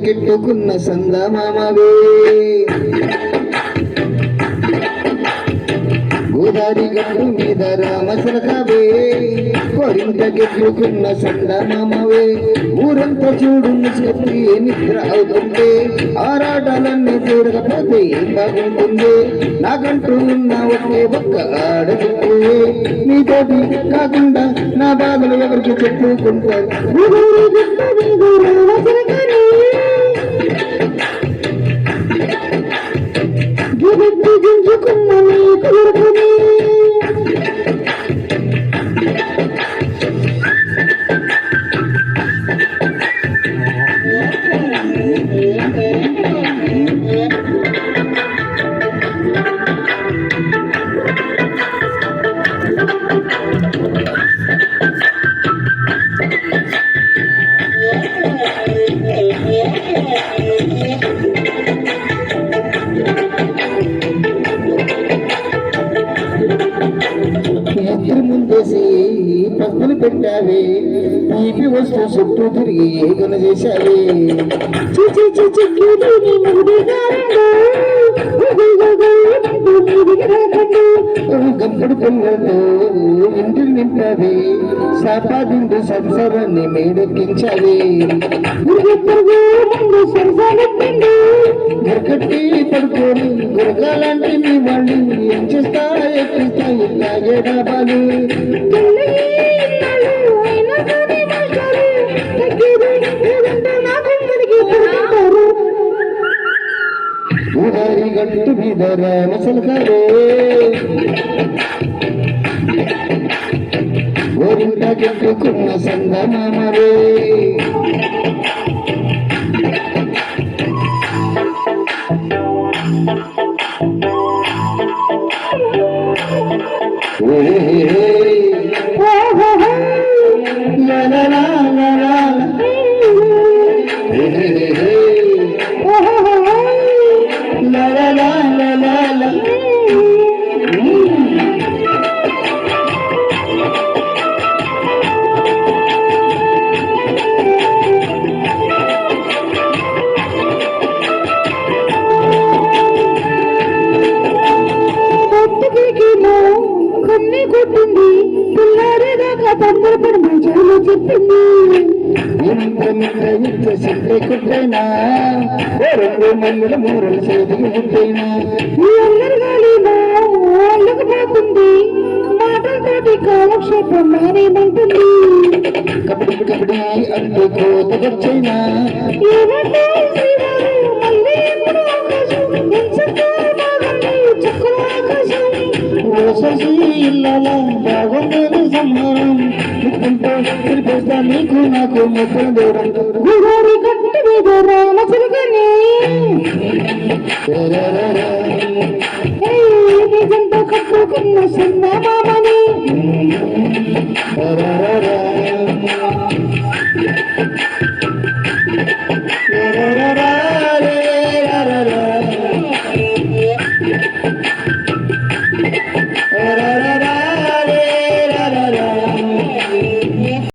కెట్టుకున్న సందమామవే గోదారి గట్టు మీద రామసరకవే కొరింత కెట్టుకున్న సందమామవే ఊరంతా చూడున్న చెప్పి నిద్ర అవుతుంటే ఆరాటాలన్నీ తీరకపోతే ఏం బాగుంటుంది నాకంటూ ఉన్న ఒకే ఒక్క ఆడపిల్లే నీతోటి కాకుండా నా బాధలు ఎవరికి చెప్పుకుంటారు ఎదురు ముందేసి పస్తులు పెట్టావే తీపి వస్తూ చుట్టూ తిరిగి ఏగన చేశావే గంపుడు పిల్లలతో ఇంటిని నింపావే సంపాదించి సంసారాన్ని మేడెక్కించావే గరకట్టి పడుకొని గురగాలంటే నీ వాళ్ళు ఏం చేస్తా ఎక్కిస్తా ఇలాగే డాబాలు గోదారి గట్టు మీద రామసలకారే గోరింట కెట్టుకున్న సందమామవే కొట్టింది పిల్లారేదాకా తొందరపడి మజాలో చెప్పింది కొట్టైనా మూరలు చేతికి పుట్టైనా ఈ అందరి గాలిలో వాళ్ళకు పోతుంది మాటలతోటి కాలక్షేపం మానేమంటుంది కబడ్డీ కబడ్డీ అంటూ కోత ఖర్చైనా ఏమంటే మళ్ళీ ఎప్పుడు బాగుందని సంహారం తిరిపేస్తా నీకు నాకు మొత్తం దూరం గురారి కట్టు మీద రామచిలుకని నిజంతో కట్టుకున్న సందమామని